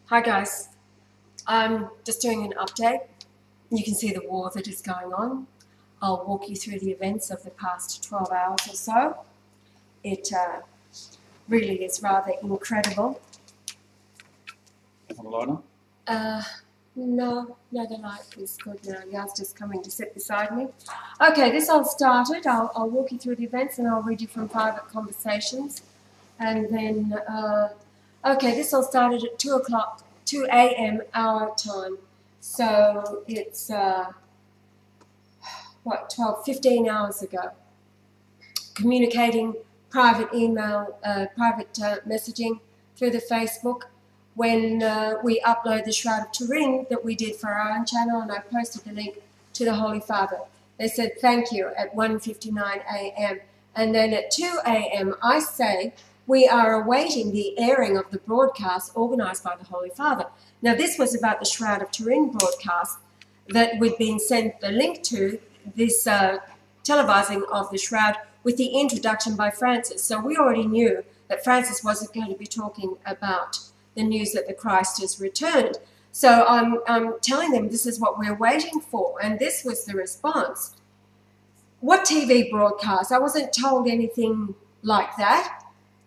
Hi guys, I'm just doing an update. You can see the war that is going on. I'll walk you through the events of the past 12 hours or so. It really is rather incredible. Want a lighter? No, the light is good now. Yaz just coming to sit beside me. Okay, this all started. I'll walk you through the events and I'll read you from private conversations. And then, okay, this all started at 2 a.m. our time. So it's, 15 hours ago. Communicating private email, private messaging through the Facebook. When we upload the Shroud of Turin that we did for our own channel, and I posted the link to the Holy Father. They said thank you at 1:59 a.m. And then at 2 a.m. I say we are awaiting the airing of the broadcast organised by the Holy Father. Now this was about the Shroud of Turin broadcast that we'd been sent the link to, this televising of the Shroud with the introduction by Francis. So we already knew that Francis wasn't going to be talking about the news that the Christ has returned. So I'm telling them this is what we're waiting for, and this was the response. What TV broadcast? I wasn't told anything like that.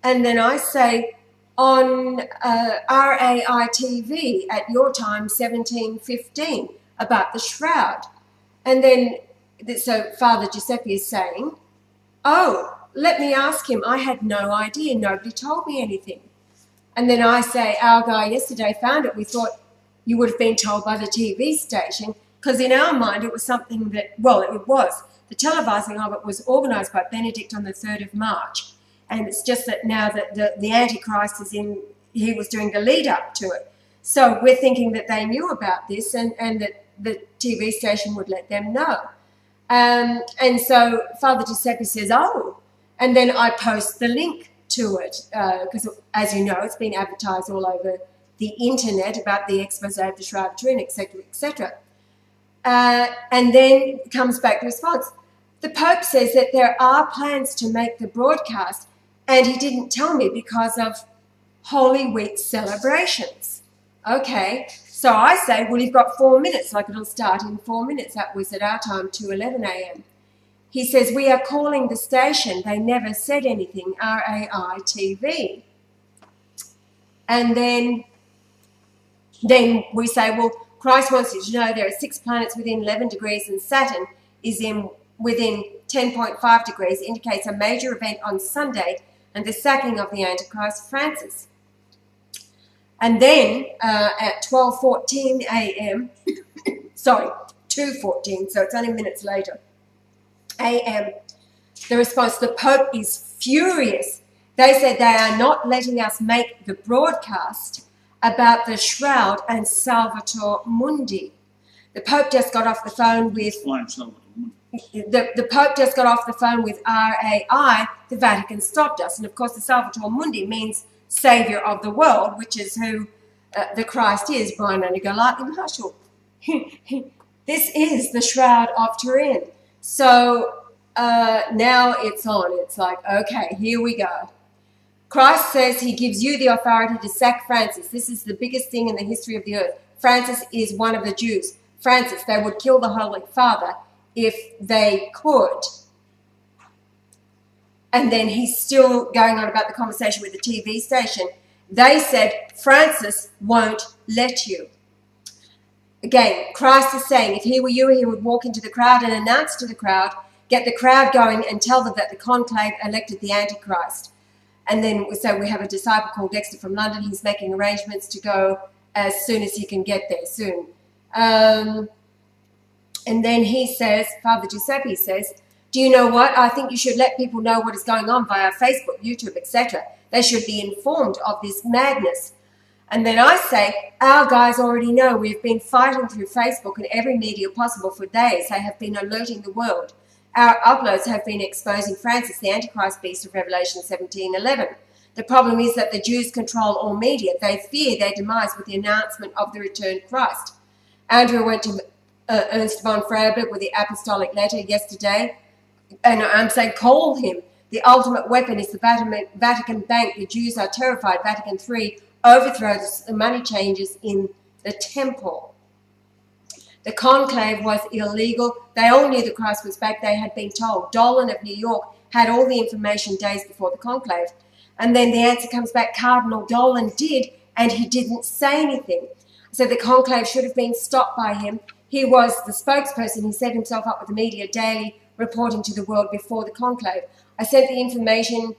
And then I say, on RAI TV at your time, 17:15, about the Shroud. And then, so Father Giuseppe is saying, oh, let me ask him. I had no idea. Nobody told me anything. And then I say, our guy yesterday found it. We thought you would have been told by the TV station, because in our mind it was something that, well, it was. The televising of it was organised by Benedict on the 3rd of March. And it's just that now that the Antichrist is in, he was doing the lead up to it. So we're thinking that they knew about this and that the TV station would let them know. And so Father Giuseppe says, oh, and then I post the link to it, because as you know, it's been advertised all over the internet about the expose of the Shroud of Turin, etc., etc. And then comes back the response. The Pope says that there are plans to make the broadcast, and he didn't tell me because of Holy Week celebrations. Okay, so I say, well, you've got 4 minutes, like it'll start in 4 minutes. That was at our time, 2:11 a.m. He says, we are calling the station. They never said anything, RAI TV. And then we say, well, Christ wants you to know there are 6 planets within 11 degrees and Saturn is within 10.5 degrees, indicates a major event on Sunday and the sacking of the Antichrist Francis. And then at 12:14 a.m., sorry, 2:14, so it's only minutes later, a.m., the response, the Pope is furious. They said they are not letting us make the broadcast about the Shroud and Salvator Mundi. The Pope just got off the phone with the Pope just got off the phone with RAI. The Vatican stopped us, and of course the Salvator Mundi means Saviour of the world, which is who the Christ is. Brian and Galati Marshall. This is the Shroud of Turin. So now it's on. It's like, okay, here we go. Christ says he gives you the authority to sack Francis. This is the biggest thing in the history of the earth. Francis is one of the Jews. Francis, they would kill the Holy Father if they could. And then he's still going on about the conversation with the TV station. They said, Francis won't let you. Again, Christ is saying, if he were you, he would walk into the crowd and announce to the crowd, get the crowd going and tell them that the conclave elected the Antichrist. And then we have a disciple called Dexter from London. He's making arrangements to go as soon as he can get there soon. And then he says, Father Giuseppe says, do you know what? I think you should let people know what is going on via Facebook, YouTube, etc. They should be informed of this madness. And then I say, our guys already know. We've been fighting through Facebook and every media possible for days. They have been alerting the world. Our uploads have been exposing Francis, the Antichrist beast of Revelation 17:11. The problem is that the Jews control all media. They fear their demise with the announcement of the returned Christ. Andrew went to Ernst von Freiberg with the apostolic letter yesterday, and I'm saying call him. The ultimate weapon is the Vatican Bank. The Jews are terrified. Vatican III overthrow the money changers in the temple. The conclave was illegal. They all knew the Christ was back. They had been told. Dolan of New York had all the information days before the conclave. And then the answer comes back, Cardinal Dolan did, and he didn't say anything. So the conclave should have been stopped by him. He was the spokesperson. He set himself up with the media daily, reporting to the world before the conclave. I sent the information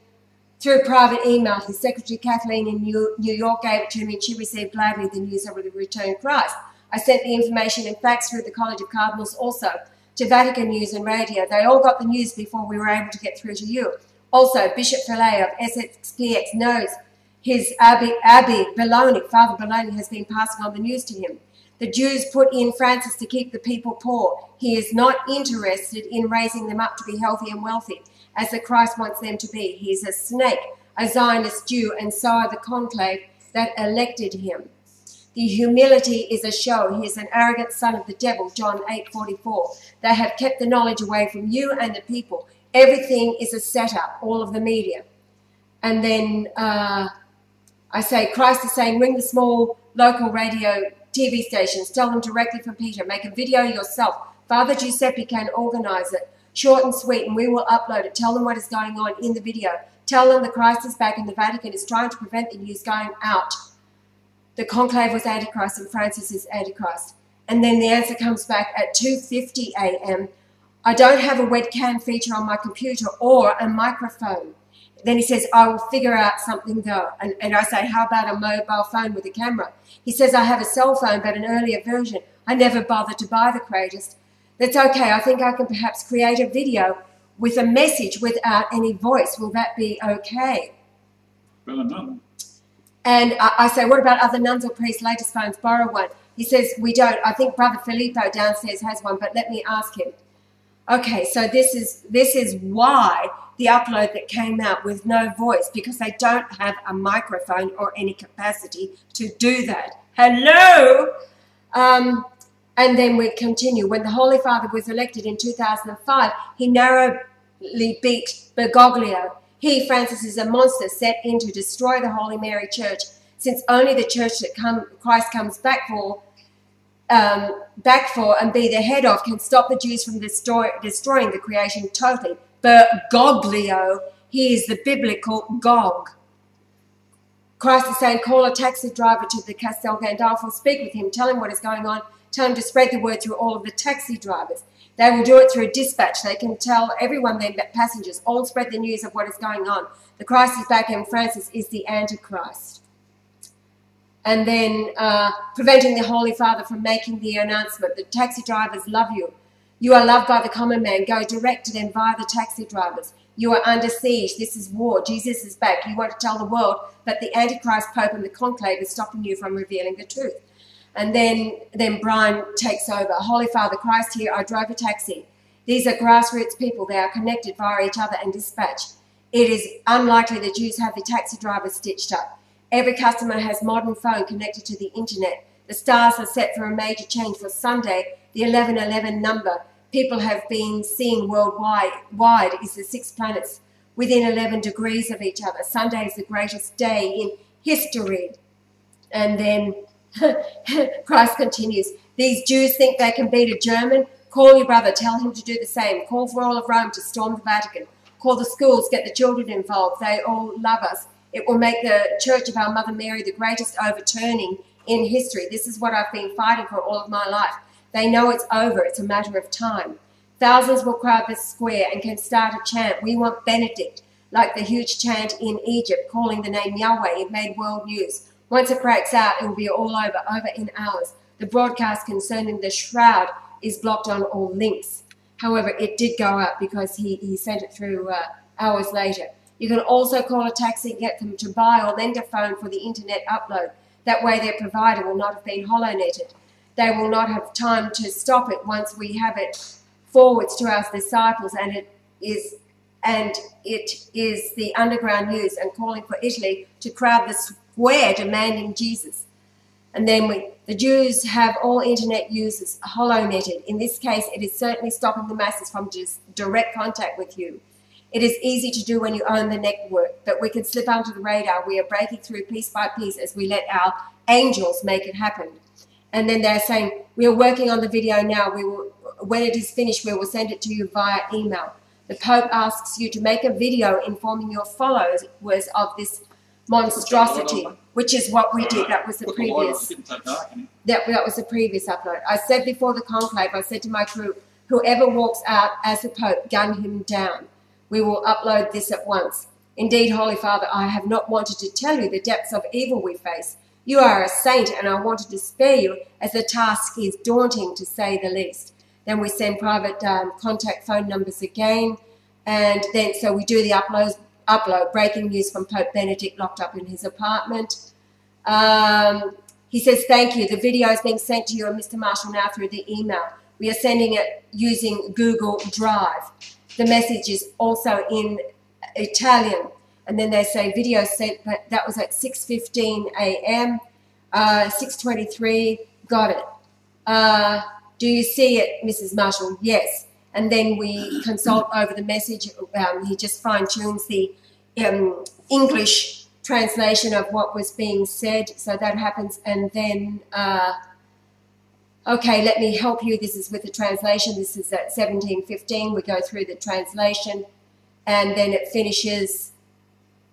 through private email. His secretary, Kathleen, in New York, gave it to me, and she received gladly the news of the returned Christ. I sent the information in fax through the College of Cardinals also to Vatican News and Radio. They all got the news before we were able to get through to you. Also, Bishop Fillet of SXPX knows his Abbey Baloney, Father Baloney, has been passing on the news to him. The Jews put in Francis to keep the people poor. He is not interested in raising them up to be healthy and wealthy, as the Christ wants them to be. He is a snake, a Zionist Jew, and so are the conclave that elected him. The humility is a show. He is an arrogant son of the devil, John 8:44. They have kept the knowledge away from you and the people. Everything is a setup, all of the media. And then I say, Christ is saying, ring the small local radio TV stations, tell them directly from Peter, make a video yourself. Father Giuseppe can organize it, short and sweet, and we will upload it. Tell them what is going on in the video. Tell them the Christ is back and the Vatican is trying to prevent the news going out. The conclave was Antichrist and Francis is Antichrist. And then the answer comes back at 2:50 a.m. I don't have a webcam feature on my computer or a microphone. Then he says, I will figure out something though. And I say, how about a mobile phone with a camera? He says, I have a cell phone, but an earlier version. I never bothered to buy the greatest. That's okay. I think I can perhaps create a video with a message without any voice. Will that be okay? Well, no. And I say, what about other nuns or priests' latest phones? Borrow one. He says, we don't. I think Brother Filippo downstairs has one, but let me ask him. Okay, so this is why the upload that came out with no voice, because they don't have a microphone or any capacity to do that. Hello? And then we continue. When the Holy Father was elected in 2005, he narrowly beat Bergoglio. He, Francis, is a monster set in to destroy the Holy Mary Church, since only the church that Christ comes back for and be the head of can stop the Jews from destroying the creation totally. Bergoglio, he is the biblical Gog. Christ is saying, call a taxi driver to the Castel Gandolfo, speak with him, tell him what is going on, tell him to spread the word through all of the taxi drivers. They will do it through dispatch. They can tell everyone, their passengers, all spread the news of what is going on. The Christ is back and Francis is the Antichrist. And then preventing the Holy Father from making the announcement. The taxi drivers love you. You are loved by the common man. Go direct to them via the taxi drivers. You are under siege. This is war. Jesus is back. You want to tell the world that the Antichrist Pope and the conclave is stopping you from revealing the truth. And then Brian takes over. Holy Father, Christ here, I drove a taxi. These are grassroots people. They are connected via each other and dispatch. It is unlikely the Jews have the taxi drivers stitched up. Every customer has modern phone connected to the internet. The stars are set for a major change for Sunday. The 1111 number people have been seeing worldwide is the 6 planets within 11 degrees of each other. Sunday is the greatest day in history. And then Christ continues, these Jews think they can beat a German. Call your brother, tell him to do the same. Call for all of Rome to storm the Vatican. Call the schools, get the children involved. They all love us. It will make the Church of our Mother Mary the greatest overturning in history. This is what I've been fighting for all of my life. They know it's over. It's a matter of time. Thousands will crowd the square and can start a chant. We want Benedict, like the huge chant in Egypt, calling the name Yahweh. It made world news. Once it breaks out, it will be all over in hours. The broadcast concerning the shroud is blocked on all links. However, it did go up because he sent it through hours later. You can also call a taxi and get them to buy or lend a phone for the internet upload. That way their provider will not have been hollow-netted. They will not have time to stop it once we have it forwards to our disciples, and it is the underground news and calling for Italy to crowd the square demanding Jesus. And then the Jews have all internet users hollow-netted. In this case, it is certainly stopping the masses from just direct contact with you. It is easy to do when you own the network, but we can slip under the radar. We are breaking through piece by piece as we let our angels make it happen. And then they're saying, we are working on the video now. When it is finished, we will send it to you via email. The Pope asks you to make a video informing your followers of this monstrosity, which is what we did. That was the previous. That was the previous upload. I said before the conclave, I said to my crew, whoever walks out as the Pope, gun him down. We will upload this at once. Indeed, Holy Father, I have not wanted to tell you the depths of evil we face. You are a saint, and I wanted to spare you, as the task is daunting, to say the least. Then we send private contact phone numbers again, and then so we do the upload. Breaking news from Pope Benedict locked up in his apartment. He says, thank you. The video is being sent to you and Mr. Marshall now through the email. We are sending it using Google Drive. The message is also in Italian. And then they say video sent, but that was at 6:15 a.m., 6:23, got it. Do you see it, Mrs. Marshall? Yes. And then we consult over the message. He just fine-tunes the English translation of what was being said. So that happens. And then, okay, let me help you. This is with the translation. This is at 17:15. We go through the translation. And then it finishes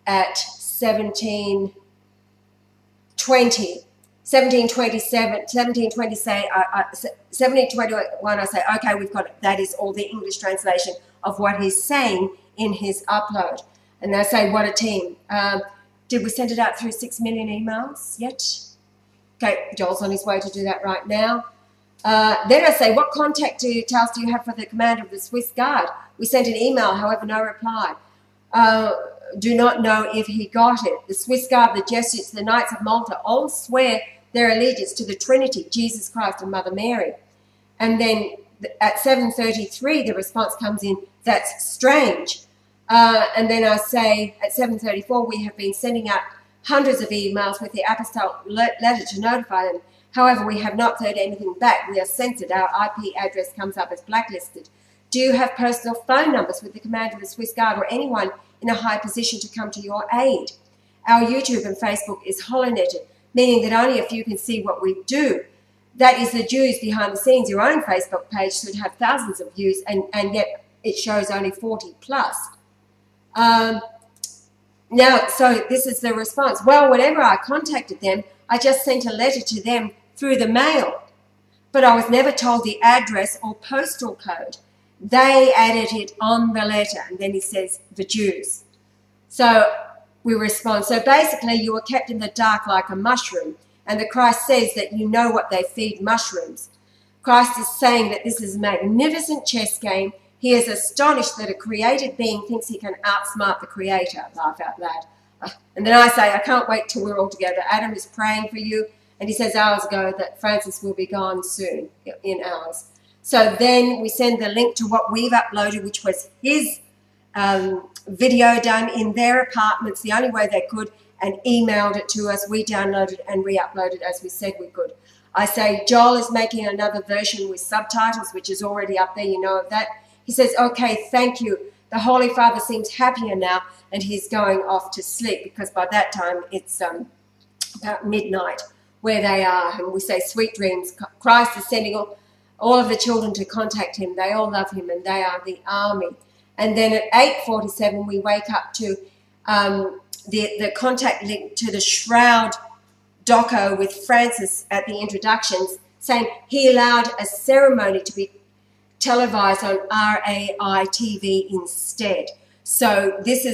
at 17:20. 17:21, I say, okay, we've got it. That is all the English translation of what he's saying in his upload. And they say, what a team. Did we send it out through 6 million emails yet? Okay, Joel's on his way to do that right now. Then I say, what contact details do you have for the commander of the Swiss Guard? We sent an email, however, no reply. Do not know if he got it. The Swiss Guard, the Jesuits, the Knights of Malta all swear their allegiance to the Trinity, Jesus Christ and Mother Mary. And then at 7:33, the response comes in, that's strange. And then I say at 7:34, we have been sending out hundreds of emails with the apostolic letter to notify them. However, we have not heard anything back. We are censored. Our IP address comes up as blacklisted. Do you have personal phone numbers with the commander of the Swiss Guard or anyone in a high position to come to your aid? Our YouTube and Facebook is holonetted, meaning that only a few can see what we do. That is the Jews behind the scenes. Your own Facebook page should have thousands of views, and yet it shows only 40 plus. Now, so this is the response. Well, whenever I contacted them, I just sent a letter to them through the mail, but I was never told the address or postal code. They added it on the letter, and then he says, the Jews. So we respond, so basically you were kept in the dark like a mushroom, and the Christ says that you know what they feed mushrooms. Christ is saying that this is a magnificent chess game. He is astonished that a created being thinks he can outsmart the Creator. Laugh out loud. And then I say, I can't wait till we're all together. Adam is praying for you, and he says hours ago that Francis will be gone soon, in hours. So then we send the link to what we've uploaded, which was his video done in their apartments the only way they could, and emailed it to us. We downloaded and re-uploaded as we said we could. I say Joel is making another version with subtitles, which is already up there, you know of that. He says, okay, thank you. The Holy Father seems happier now, and he's going off to sleep because by that time it's about midnight where they are. And we say, sweet dreams. Christ is sending all of the children to contact him. They all love him, and they are the army. And then at 8:47, we wake up to the contact link to the Shroud doco with Francis at the introductions, saying he allowed a ceremony to be televised on RAI TV instead. So this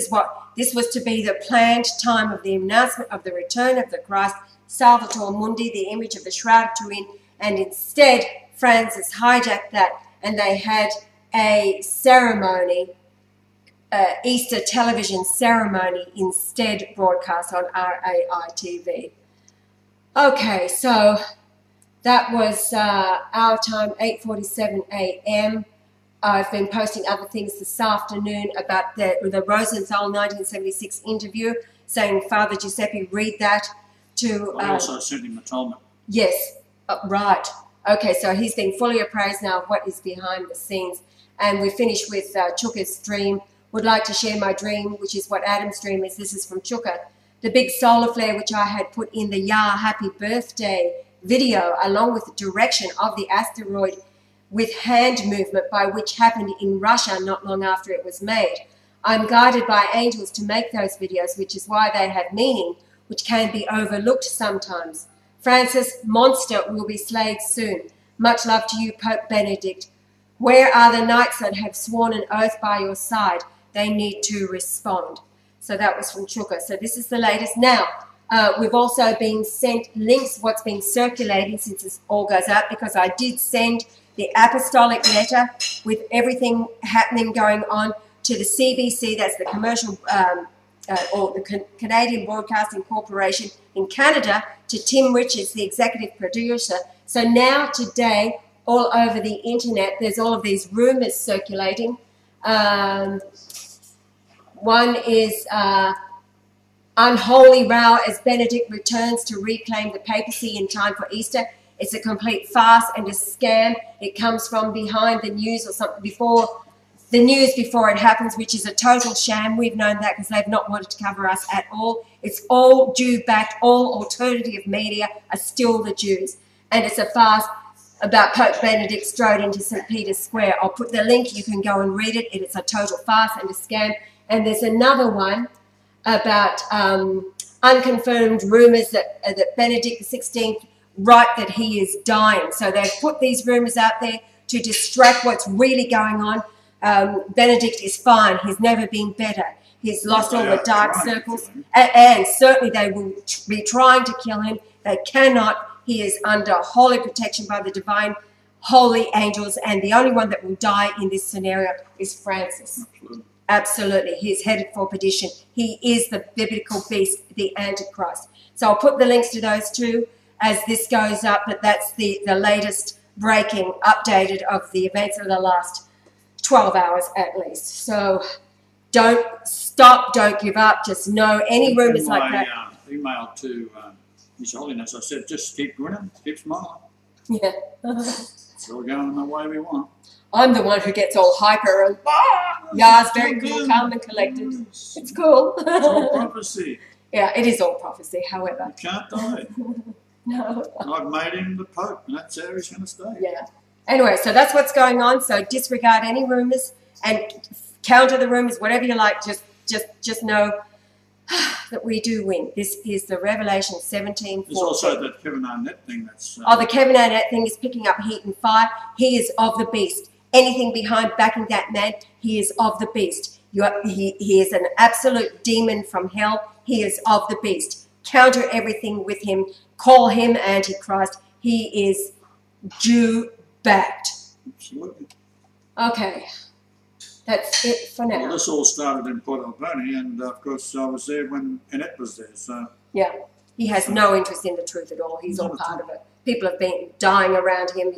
was to be the planned time of the announcement of the return of the Christ, Salvator Mundi, the image of the Shroud of Turin, and instead Francis hijacked that, and they had a ceremony, Easter television ceremony, instead broadcast on RAI TV. Okay, so that was our time, 8:47 a.m. I've been posting other things this afternoon about the Rosenthal 1976 interview, saying, Father Giuseppe, read that to... I also sent him atonement. Yes, right. Okay, so he's been fully appraised now of what is behind the scenes. And we finish with Chuka's dream, would like to share my dream, which is what Adam's dream is. This is from Chuka. The big solar flare which I had put in the Ya Happy Birthday video, along with the direction of the asteroid with hand movement by which happened in Russia not long after it was made. I'm guided by angels to make those videos, which is why they have meaning, which can be overlooked sometimes. Francis, monster will be slayed soon. Much love to you, Pope Benedict. Where are the knights that have sworn an oath by your side? They need to respond. So that was from Chuka. So this is the latest. Now, we've also been sent links, what's been circulating since this all goes out, because I did send the apostolic letter with everything happening going on to the CBC, that's the commercial or the Canadian Broadcasting Corporation in Canada, to Tim Richards, the executive producer. So now today, all over the internet, there's all of these rumours circulating. One is unholy row as Benedict returns to reclaim the papacy in time for Easter. It's a complete farce and a scam. It comes from behind the news or something before the news before it happens, which is a total sham. We've known that because they've not wanted to cover us at all. It's all Jew-backed. All alternative media are still the Jews. And it's a farce about Pope Benedict strode into St. Peter's Square. I'll put the link. You can go and read it. It's a total farce and a scam. And there's another one about unconfirmed rumours that Benedict XVI wrote that he is dying. So they've put these rumours out there to distract what's really going on. Benedict is fine. He's never been better. He's lost all the dark circles. And certainly they will be trying to kill him. They cannot. He is under holy protection by the divine holy angels. And the only one that will die in this scenario is Francis. Absolutely. He's headed for perdition. He is the biblical beast, the Antichrist. So I'll put the links to those two as this goes up. But that's the latest breaking, updated of the events of the last 12 hours at least. So don't stop, don't give up, just know any rumours like that. Email to His Holiness, I said, just keep grinning, keep smiling. Yeah. It's all going in the way we want. I'm the one who gets all hyper and yeah, it's very cool, calm and collected. It's cool. It's all prophecy. Yeah, it is all prophecy, however. You can't die. No. I've made him the Pope, and that's how he's going to stay. Yeah. Anyway, so that's what's going on. So disregard any rumours and counter the rumours, whatever you like. Just know that we do win. This is the Revelation 17:14. There's also that Kevin Arnett thing that's... the Kevin Arnett thing is picking up heat and fire. He is of the beast. Anything behind backing that man, he is of the beast. He is an absolute demon from hell. He is of the beast. Counter everything with him. Call him Antichrist. He is Jew-backed. Absolutely. Okay. That's it for now. Well, this all started in Port Alberni, and of course I was there when Annette was there, so... Yeah. He has no interest in the truth at all. He's all part of it. People have been dying around him.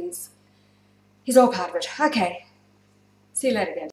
He's all part of it. Okay. See you later, guys.